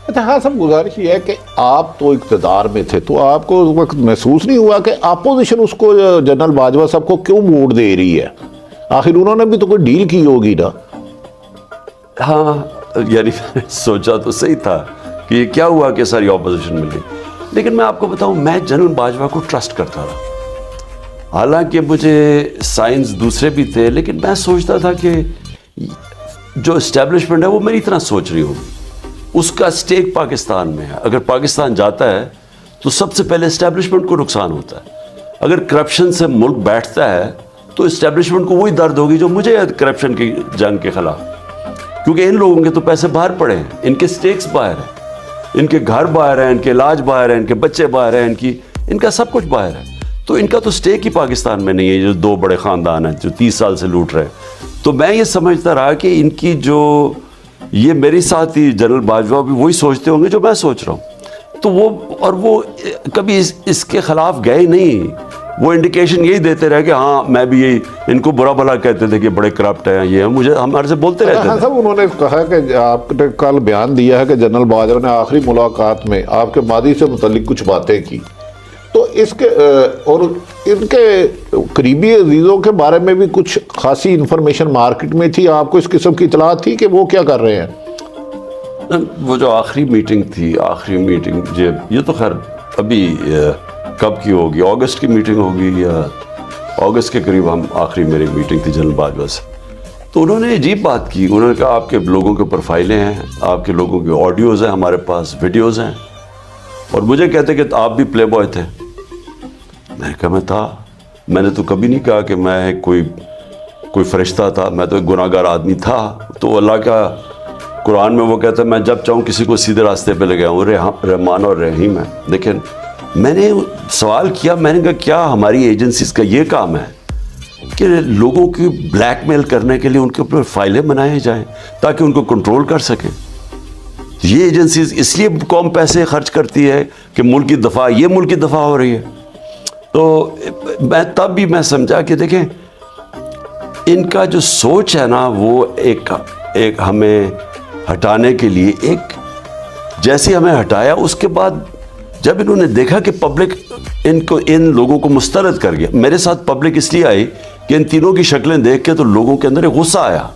अच्छा हाँ सब गुजारिश ये है कि आप तो इक़्तिदार में थे, तो आपको उस वक्त महसूस नहीं हुआ कि अपोजिशन उसको जनरल बाजवा साहब को क्यों वोट दे रही है? आखिर उन्होंने भी तो कोई डील की होगी ना। हाँ, यानी सोचा तो सही था कि क्या हुआ कि सारी ऑपोजिशन मिल गई, लेकिन मैं आपको बताऊं, मैं जनरल बाजवा को ट्रस्ट करता था। हालांकि मुझे साइंस दूसरे भी थे, लेकिन मैं सोचता था कि जो इस्टेब्लिशमेंट है वो मेरी तरह सोच रही होगी। उसका स्टेक पाकिस्तान में है। अगर पाकिस्तान जाता है तो सबसे पहले इस्टेब्लिशमेंट को नुकसान होता है। अगर करप्शन से मुल्क बैठता है तो इस्टेब्लिशमेंट को वही दर्द होगी जो मुझे है करप्शन की जंग के खिलाफ, क्योंकि इन लोगों के तो पैसे बाहर पड़े हैं, इनके स्टेक्स बाहर हैं, इनके घर बाहर हैं, इनके इलाज बाहर हैं, इनके बच्चे बाहर हैं, इनका सब कुछ बाहर है। तो इनका तो स्टेक ही पाकिस्तान में नहीं है, जो दो बड़े ख़ानदान हैं जो 30 साल से लूट रहे हैं। तो मैं ये समझता रहा कि इनकी जो ये मेरे साथ ही जनरल बाजवा भी वही सोचते होंगे जो मैं सोच रहा हूँ। तो वो कभी इसके ख़िलाफ़ गए नहीं। वो इंडिकेशन यही देते रहे कि हाँ मैं भी यही, इनको बुरा भला कहते थे कि बड़े करप्ट हैं, ये मुझे हमारे से बोलते रहते थे। साहब उन्होंने कहा कि आपने कल बयान दिया है कि जनरल बाजवा ने आखिरी मुलाकात में आपके मादी से मुतल्लिक कुछ बातें की, तो इसके और इनके करीबी अजीज़ों के बारे में भी कुछ खासी इंफॉर्मेशन मार्केट में थी, आपको इस किस्म की इतला थी कि वो क्या कर रहे हैं? वो जो आखिरी मीटिंग थी, आखिरी मीटिंग ये तो खैर अभी कब की होगी, अगस्त की मीटिंग होगी या अगस्त के करीब हम आखिरी मेरी मीटिंग थी जनरल बाजवा से। तो उन्होंने अजीब बात की, उन्होंने कहा आपके लोगों के ऊपर फाइलें हैं, आपके लोगों के ऑडियोज़ हैं, हमारे पास वीडियोज़ हैं, और मुझे कहते कि आप भी प्ले बॉय थे। मैंने कहा मैं था, मैंने तो कभी नहीं कहा कि मैं कोई फरिश्ता था, मैं तो एक गुनाहगार आदमी था। तो अल्लाह का कुरान में वो कहता है मैं जब चाहूँ किसी को सीधे रास्ते पे ले गया हूँ, रहमान और रहीम है। लेकिन मैंने सवाल किया, मैंने कहा क्या हमारी एजेंसीज का ये काम है कि लोगों की ब्लैकमेल करने के लिए उनके ऊपर फाइलें बनाए जाएं ताकि उनको कंट्रोल कर सकें? ये एजेंसीज इसलिए कौम पैसे खर्च करती है कि मुल्क की दफ़ा, ये मुल्क की दफ़ा हो रही है। तो तब भी मैं समझा कि देखें इनका जो सोच है ना, वो एक हमें हटाने के लिए, एक जैसे हमें हटाया उसके बाद जब इन्होंने देखा कि पब्लिक इन लोगों को मुस्तरद कर गया। मेरे साथ पब्लिक इसलिए आई कि इन तीनों की शक्लें देख के तो लोगों के अंदर एक गुस्सा आया,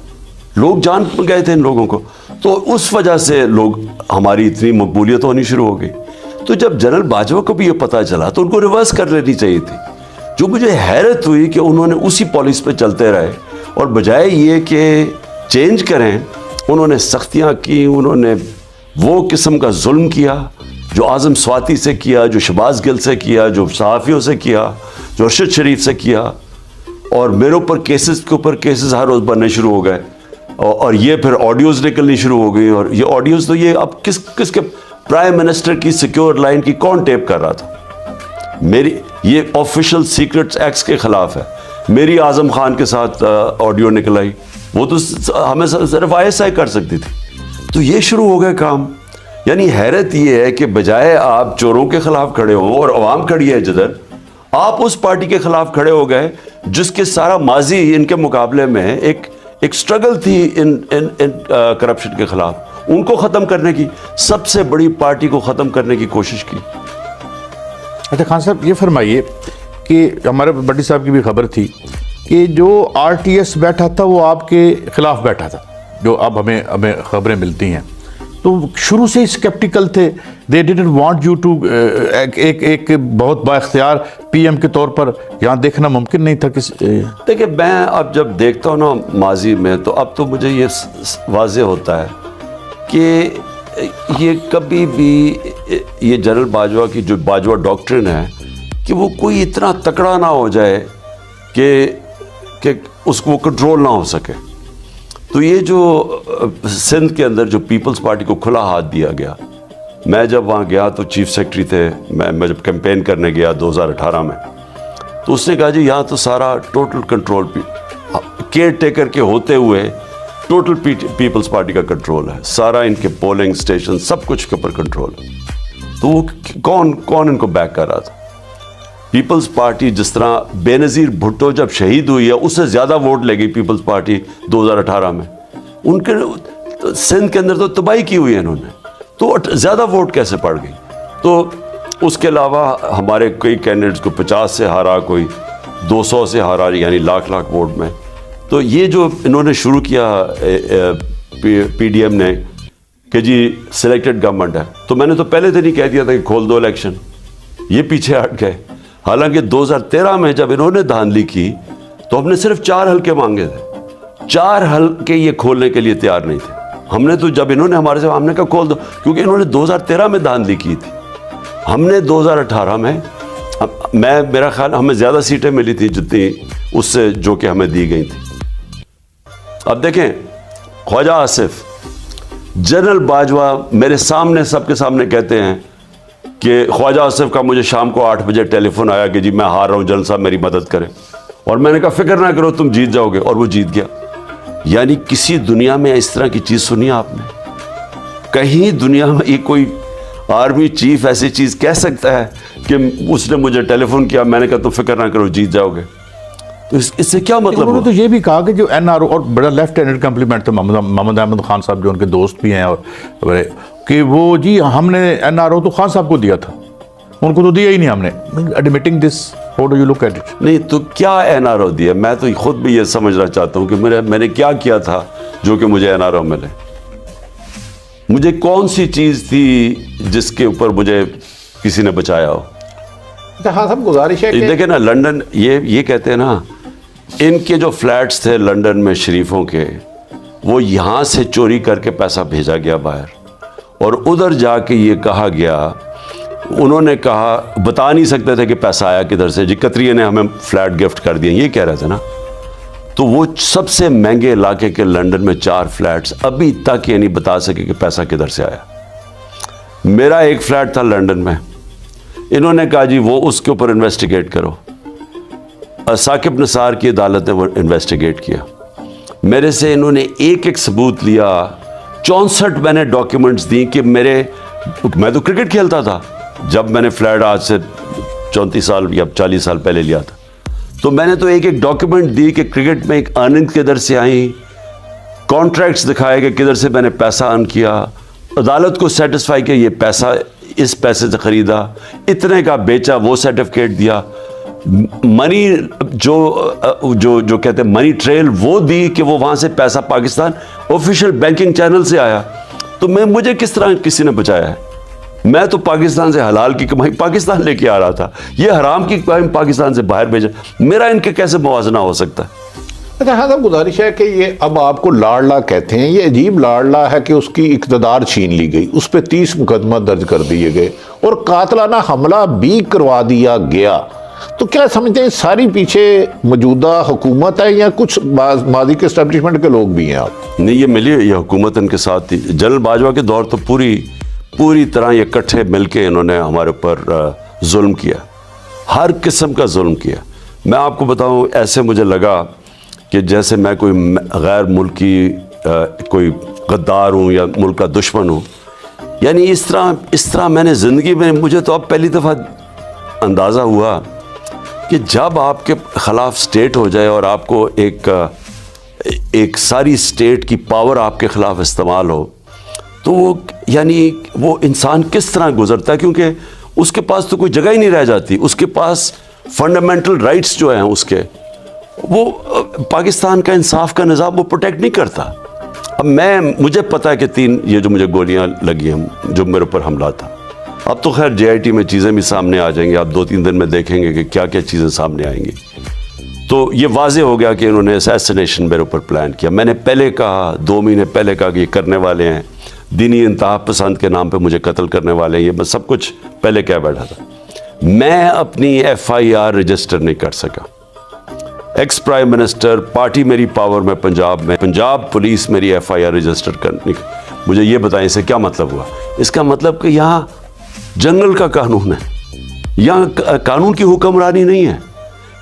लोग जान गए थे इन लोगों को, तो उस वजह से लोग हमारी इतनी मकबूलियत होनी शुरू हो गई। तो जब जनरल बाजवा को भी ये पता चला तो उनको रिवर्स कर लेनी चाहिए थी। जो मुझे हैरत हुई कि उन्होंने उसी पॉलिसी पे चलते रहे और बजाय ये कि चेंज करें, उन्होंने सख्तियाँ की, उन्होंने वो किस्म का जुल्म किया जो आज़म स्वाति से किया, जो शहबाज गिल से किया, जो सहाफ़ियों से किया, जो अरशद शरीफ से किया, और मेरे ऊपर केसेस के ऊपर केसेस हर रोज़ बनने शुरू हो गए, और ये फिर ऑडियोज़ निकलनी शुरू हो गई। और ये ऑडियोज़ तो ये अब किसके प्राइम मिनिस्टर की सिक्योर लाइन की कौन टेप कर रहा था? मेरी ये ऑफिशियल सीक्रेट्स एक्ट के ख़िलाफ़ है। मेरी आज़म खान के साथ ऑडियो निकल आई, वो तो हमें सिर्फ ISI कर सकती थी। तो ये शुरू हो गए काम। यानी हैरत ये है कि बजाय आप चोरों के खिलाफ खड़े हो और अवाम खड़ी है जिधर, आप उस पार्टी के खिलाफ खड़े हो गए जिसके सारा माजी इनके मुकाबले में एक स्ट्रगल थी इन करप्शन के खिलाफ, उनको ख़त्म करने की, सबसे बड़ी पार्टी को ख़त्म करने की कोशिश की। अच्छा खान साहब ये फरमाइए कि हमारे बड्डी साहब की भी खबर थी कि जो RTS बैठा था वो आपके खिलाफ बैठा था, जो अब हमें खबरें मिलती हैं। तो शुरू से ही स्केप्टिकल थे, they didn't want you to, एक बहुत बाइख्तियार PM के तौर पर यहाँ देखना मुमकिन नहीं था किस। देखिए मैं अब जब देखता हूँ ना माजी में, तो अब तो मुझे ये वाज़ेह होता है कि ये कभी भी ये जनरल बाजवा की जो बाजवा डॉक्ट्रिन है कि वो कोई इतना तकड़ा ना हो जाए कि उसको कंट्रोल ना हो सके। तो ये जो सिंध के अंदर जो पीपल्स पार्टी को खुला हाथ दिया गया, मैं जब वहाँ गया तो चीफ सेक्रेटरी थे, मैं जब कैंपेन करने गया 2018 में, तो उसने कहा जी यहाँ तो सारा टोटल कंट्रोल केयर टेकर के होते हुए टोटल पीपल्स पार्टी का कंट्रोल है, सारा इनके पोलिंग स्टेशन सब कुछ के ऊपर कंट्रोल है। तो वो कौन इनको बैक कर रहा था? पीपल्स पार्टी जिस तरह बेनज़ीर भुट्टो जब शहीद हुई है उससे ज़्यादा वोट ले गई पीपल्स पार्टी 2018 में, उनके सिंध के अंदर तो तबाही की हुई है इन्होंने। तो ज़्यादा वोट कैसे पड़ गई? तो उसके अलावा हमारे कई कैंडिडेट्स को 50 से हारा, कोई 200 से हारा, यानी लाख लाख वोट में। तो ये जो इन्होंने शुरू किया PDM ने कि जी सिलेक्टेड गवर्नमेंट है, तो मैंने तो पहले दिन ही कह दिया था कि खोल दो इलेक्शन। ये पीछे हट गए। हालांकि 2013 में जब इन्होंने धांधली की तो हमने सिर्फ 4 हल्के मांगे थे। 4 हल्के ये खोलने के लिए तैयार नहीं थे। हमने तो जब इन्होंने हमारे से, हमने कहा खोल दो, क्योंकि इन्होंने 2013 में धांधली की थी। हमने 2018 में, मेरा ख्याल हमें ज़्यादा सीटें मिली थी जितनी उससे जो कि हमें दी गई थी। अब देखें, ख्वाजा आसिफ, जनरल बाजवा मेरे सामने, सबके सामने कहते हैं कि ख्वाजा आसिफ का मुझे शाम को 8 बजे टेलीफोन आया कि जी मैं हार रहा हूँ, जनरल साहब मेरी मदद करें। और मैंने कहा फिक्र ना करो, तुम जीत जाओगे, और वो जीत गया। यानी किसी दुनिया में इस तरह की चीज़ सुनी आपने? कहीं दुनिया में ये कोई आर्मी चीफ ऐसी चीज़ कह सकता है कि उसने मुझे टेलीफोन किया, मैंने कहा तुम फिक्र ना करो, जीत जाओगे? तो इससे क्या मतलब? उन्होंने तो ये भी कहा कि जो NRO, और बड़ा लेफ्ट हैंडेड कम्प्लीमेंट था मोहम्मद अहमद खान साहब, जो उनके दोस्त भी हैं, और कि वो जी हमने NRO तो खान साहब को दिया था, उनको तो दिया ही नहीं हमने। Admitting this, how do you look at it? नहीं तो क्या NRO दिया? मैं तो खुद भी ये समझना चाहता हूँ कि मैंने क्या किया था जो कि मुझे NRO मिले? मुझे कौन सी चीज़ थी जिसके ऊपर मुझे किसी ने बचाया हो? हाँ साहब, गुजारिश है देखे ना, लंदन, ये कहते हैं ना, इनके जो फ्लैट्स थे लंदन में शरीफों के, वो यहाँ से चोरी करके पैसा भेजा गया बाहर, और उधर जाके ये कहा गया, उन्होंने कहा, बता नहीं सकते थे कि पैसा आया किधर से, जी कतरिये ने हमें फ्लैट गिफ्ट कर दिए, ये कह रहे थे ना। तो वो सबसे महंगे इलाके के लंदन में 4 फ्लैट्स अभी तक ये नहीं बता सके कि पैसा किधर से आया। मेरा एक फ्लैट था लंदन में, इन्होंने कहा जी वो उसके ऊपर इन्वेस्टिगेट करो। साकिब निसार की अदालत ने वो इन्वेस्टिगेट किया। मेरे से इन्होंने एक एक सबूत लिया, 64 मैंने डॉक्यूमेंट्स दी कि मैं तो क्रिकेट खेलता था जब मैंने फ्लैट आज से 34 साल या 40 साल पहले लिया था। तो मैंने तो एक एक डॉक्यूमेंट दी कि क्रिकेट में एक अर्निंग किधर से आई, कॉन्ट्रैक्ट्स दिखाए कि किधर से मैंने पैसा अर्न किया, अदालत को सेटिस्फाई किया ये पैसा इस पैसे से ख़रीदा, इतने का बेचा, वो सर्टिफिकेट दिया, मनी जो कहते हैं मनी ट्रेल वो दी कि वो वहाँ से पैसा पाकिस्तान ऑफिशियल बैंकिंग चैनल से आया। तो मुझे किस तरह किसी ने बचाया है? मैं तो पाकिस्तान से हलाल की कमाई पाकिस्तान लेके आ रहा था, ये हराम की कमाई पाकिस्तान से बाहर भेजा। मेरा इनके कैसे मुवाजना हो सकता है? अच्छा हाँ साहब, गुजारिश है कि ये अब आपको लाडला कहते हैं, ये अजीब लाडला है कि उसकी इक़्तिदार छीन ली गई, उस पर 30 मुकदमा दर्ज कर दिए गए और कातलाना हमला भी करवा दिया गया। तो क्या समझते हैं सारी पीछे मौजूदा हुकूमत है या कुछ माजी के एस्टेब्लिशमेंट के लोग भी हैं आप? नहीं, ये मिली ये हुकूमत इनके साथ थी। जनरल बाजवा के दौर तो पूरी तरह ये इकट्ठे मिलके इन्होंने हमारे ऊपर जुल्म किया, हर किस्म का जुल्म किया। मैं आपको बताऊं, ऐसे मुझे लगा कि जैसे मैं कोई गैर मुल्की कोई गद्दार हूँ या मुल्क का दुश्मन हूँ। यानी इस तरह मैंने ज़िंदगी में, मुझे तो अब पहली दफ़ा अंदाज़ा हुआ कि जब आपके ख़िलाफ़ स्टेट हो जाए और आपको एक सारी स्टेट की पावर आपके ख़िलाफ़ इस्तेमाल हो, तो वो यानी वो इंसान किस तरह गुजरता है, क्योंकि उसके पास तो कोई जगह ही नहीं रह जाती। उसके पास फंडामेंटल राइट्स जो हैं उसके, वो पाकिस्तान का इंसाफ का निज़ाम वो प्रोटेक्ट नहीं करता। अब मुझे पता है कि 3 ये जो मुझे गोलियां लगी हैं, जो मेरे ऊपर हमला था, अब तो खैर JIT में चीज़ें भी सामने आ जाएंगी, आप 2-3 दिन में देखेंगे कि क्या क्या चीज़ें सामने आएंगी। तो ये वाजे हो गया कि इन्होंने असैसिनेशन मेरे ऊपर प्लान किया। मैंने पहले कहा, 2 महीने पहले कहा कि ये करने वाले हैं, दीनी इंतहा पसंद के नाम पे मुझे कत्ल करने वाले हैं, ये मैं सब कुछ पहले कह बैठा था। मैं अपनी FIR रजिस्टर नहीं कर सका। एक्स प्राइम मिनिस्टर, पार्टी मेरी पावर में पंजाब पुलिस मेरी FIR रजिस्टर करने, मुझे ये बताएं इससे क्या मतलब हुआ? इसका मतलब कि यहाँ जंगल का कानून है, यहाँ कानून की हुक्मरानी नहीं है।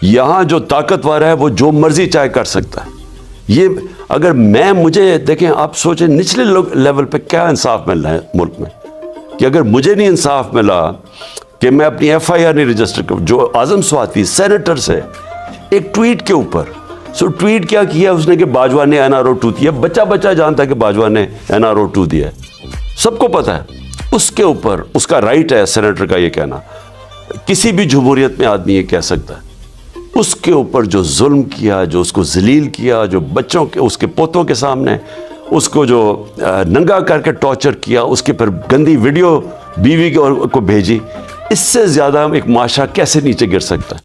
यहाँ जो ताकतवर है वो जो मर्जी चाहे कर सकता है। ये अगर मुझे देखें, आप सोचें निचले लेवल पे क्या इंसाफ मिल रहा है मुल्क में, कि अगर मुझे नहीं इंसाफ मिला कि मैं अपनी FIR नहीं रजिस्टर करूँ। जो आज़म स्वाति सेनेटर से एक ट्वीट के ऊपर, ट्वीट क्या किया उसने कि बाजवा ने NRO 2 दिया। बच्चा जानता है कि बाजवा ने NRO 2 दिया है, सबको पता है। उसके ऊपर उसका राइट है सेनेटर का ये कहना, किसी भी जमहूरियत में आदमी ये कह सकता है। उसके ऊपर जो जुल्म किया, जो उसको जलील किया, जो बच्चों के उसके पोतों के सामने उसको जो नंगा करके टॉर्चर किया, उसके पर गंदी वीडियो बीवी को भेजी, इससे ज़्यादा एक माशरा कैसे नीचे गिर सकता है?